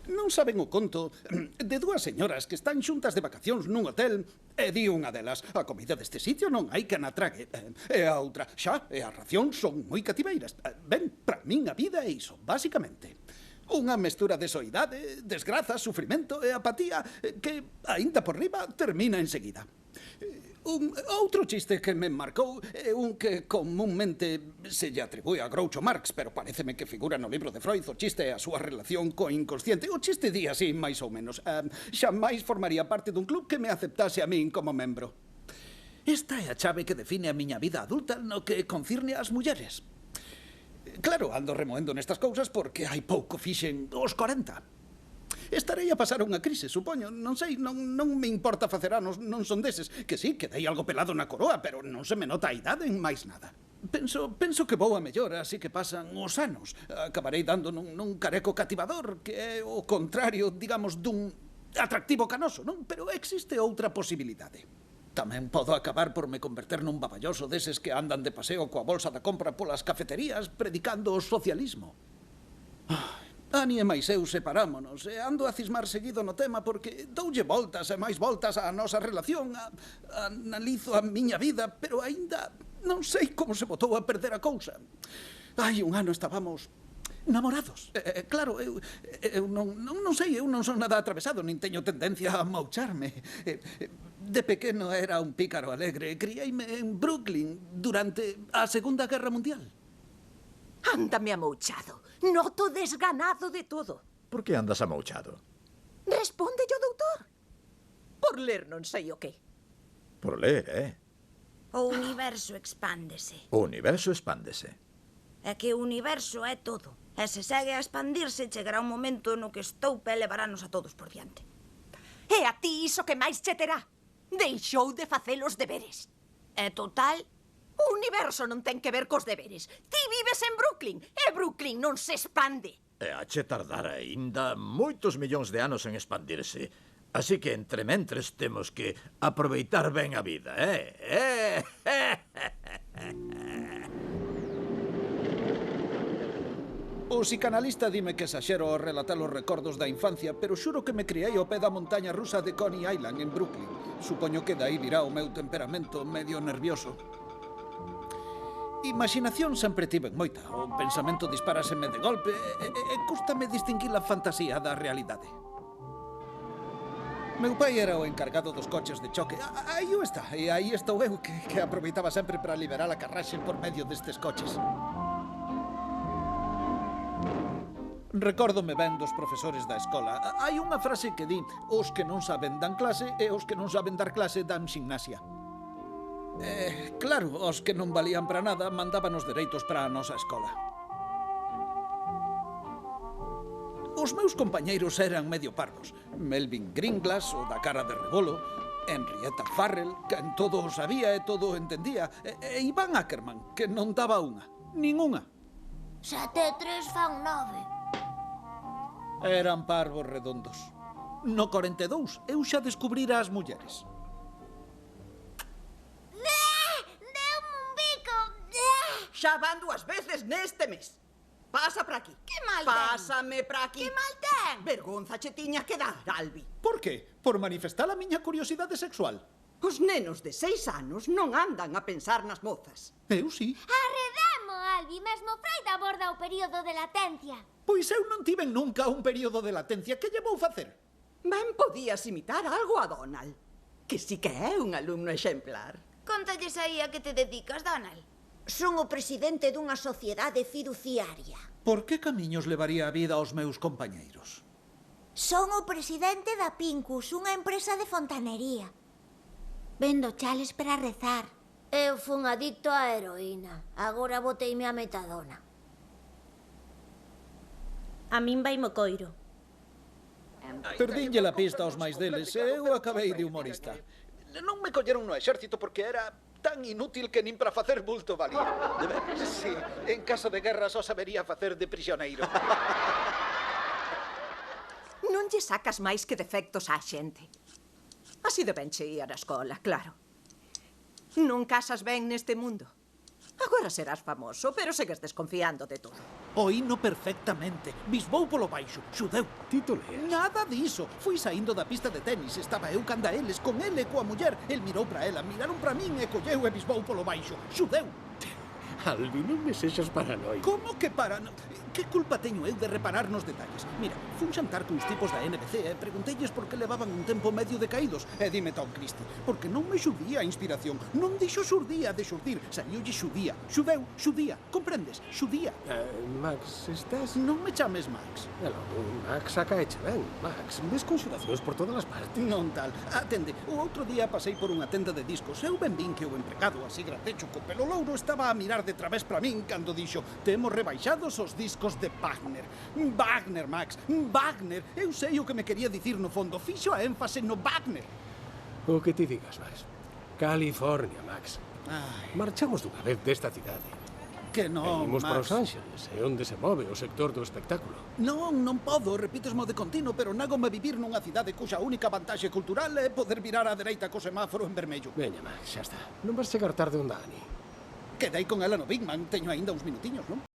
Non saben o conto de dúas señoras que están xuntas de vacacións nun hotel e di unha delas: a comida deste sitio non hai que na trague. E a outra: xa, e as racións son moi cativeiras. Ben, para min a vida é iso, basicamente. Unha mestura de soidade, desgraza, sufrimento e apatía que, aínda por riba, termina enseguida. Outro chiste que me marcou é un que comúnmente se lle atribúe a Groucho Marx, pero paréceme que figura no libro de Freud. O chiste é a súa relación co inconsciente. O chiste di así, máis ou menos: xamais formaría parte dun club que me aceptase a min como membro. Esta é a chave que define a miña vida adulta no que concirne ás mulleres. Claro, ando remoendo nestas cousas porque hai pouco fixen os 40. Estarei a pasar unha crise, supoño. Non sei, non me importa facer anos, non son deses. Que sí, que dei algo pelado na coroa, pero non se me nota a idade en máis nada. Penso que vou a mellor, así que pasan os anos. Acabarei dando nun careco cativador, que é o contrario, digamos, dun atractivo canoso, non? Pero existe outra posibilidade. Tamén podo acabar por me converter nun baballoso deses que andan de paseo coa bolsa da compra polas cafeterías predicando o socialismo. Ani e máis eu separámonos e ando a cismar seguido no tema porque doulle voltas e máis voltas á nosa relación, analizo a miña vida, pero aínda non sei como se botou a perder a cousa. Hai un ano estábamos namorados. Claro, eu non sei, eu non son nada atravesado, nin teño tendencia a moucharme. De pequeno era un pícaro alegre, crieime en Brooklyn durante a Segunda Guerra Mundial. Ándame amouchado. Noto desganado de todo. Por que andas amouchado? Respóndelle o doutor. Por ler non sei o qué. Por ler, O universo expándese. O universo expándese. É que o universo é todo. E se segue a expandirse, chegará un momento no que estoupe e levarános a todos por diante. E a ti iso que máis che terá. Deixou de facer os deberes. É total. O universo non ten que ver cos deberes. Ti vives en Brooklyn e Brooklyn non se expande. E a che tardar aínda moitos millóns de anos en expandirse. Así que entre mentres temos que aproveitar ben a vida, O psicanalista dime que exaxero ao relatar os recordos da infancia, pero xuro que me criei ao pé da montaña rusa de Coney Island, en Brooklyn. Supoño que daí virá o meu temperamento medio nervioso. Imaginación sempre tiven moita. O pensamento dispáraseme de golpe e cústame distinguir a fantasía da realidade. Meu pai era o encargado dos coches de choque. Aí o está, e aí estou eu, que aproveitaba sempre para liberar a carraxe por medio destes coches. Recórdome ben dos profesores da escola. Hai unha frase que di: os que non saben dan clase e os que non saben dar clase dan gimnasia. Claro, os que non valían para nada mandaban os dereitos para a nosa escola. Os meus compañeiros eran medio parvos. Melvin Gringlas, o da cara de rebolo, Henrietta Farrell, que en todo o sabía e todo o entendía, e Iván Ackerman, que non daba unha, ningunha. 7 e 3 fan 9. Eran parvos redondos. No 42, eu xa descubrira as mulleres. Xa van 2 veces neste mes. Pasa para aquí. Que mal ten? Pásame para aquí. Que mal ten? Vergonza che tiña que dar, Albi. Por que? Por manifestar a miña curiosidade sexual. Os nenos de 6 anos non andan a pensar nas mozas. Eu sí. Arredamo, Albi. Mesmo Freud aborda o período de latencia. Pois eu non tiven nunca un período de latencia. Que lle vou facer? Ben podías imitar algo a Donald, que sí que é un alumno exemplar. Contalles aí a que te dedicas, Donald. Son o presidente dunha sociedade fiduciaria. Por que camiños levaría a vida aos meus compañeiros? Son o presidente da Pincus, unha empresa de fontanería. Vendo chales para rezar. Eu fun adicto á heroína. Agora boteime a metadona. A min vai mo coiro. Perdínlle a pista aos máis deles e eu acabei de humorista. Non me colleron no exército porque era tan inútil que nin para facer bulto valía. De veras, sí, en caso de guerra só sabería facer de prisioneiro. Non lle sacas máis que defectos á xente. Así de ben che ir á escola, claro. Non casas ben neste mundo. Agora serás famoso, pero segues desconfiando de todo. Oíno perfectamente. Bisbou polo baixo. Xudeu. Tito leas. Nada diso. Fui saindo da pista de tenis. Estaba eu canda eles, con ele, coa muller. El mirou para ela, miraron para min e colleu e bisbou polo baixo. Xudeu. Albi, non me sexas paranoico. Como que para... Que culpa teño eu de reparar nos detalles? Mira, fun xantar cuns tipos da NBC e pregunteilles por que levaban un tempo medio de caídos. E dime, Tom Christie, porque non me xurdía a inspiración. Non dixo xurdía de xurdir, saliulle xudía. Xudeu, xudía, comprendes? Xudía. Max, estás... Non me chames Max. Max, acaeche ben. Max, ves conxuracións por todas as partes. Non tal. Atende, o outro día pasei por unha tenda de discos. Eu ben vin que o empregado, así gratecho co pelo louro, estaba a mirar de través para min cando dixo: temos rebaixados os discos de Wagner. Wagner, Max, Wagner. Eu sei o que me quería dicir no fondo. Fixo a énfase no Wagner. O que ti digas, Max. California, Max. Ai, Marchamos dunha vez desta cidade. que non, Imos para Max. Os Ángeles, é onde se move o sector do espectáculo. Non podo, repítesmo de continuo, pero nágome vivir nunha cidade cuxa única vantaxe cultural é poder virar á dereita co semáforo en vermello. Veña, Max, xa está. Non vas chegar tarde onde Ani. Quedei con ela no Big Man, teño aínda uns minutiños, non?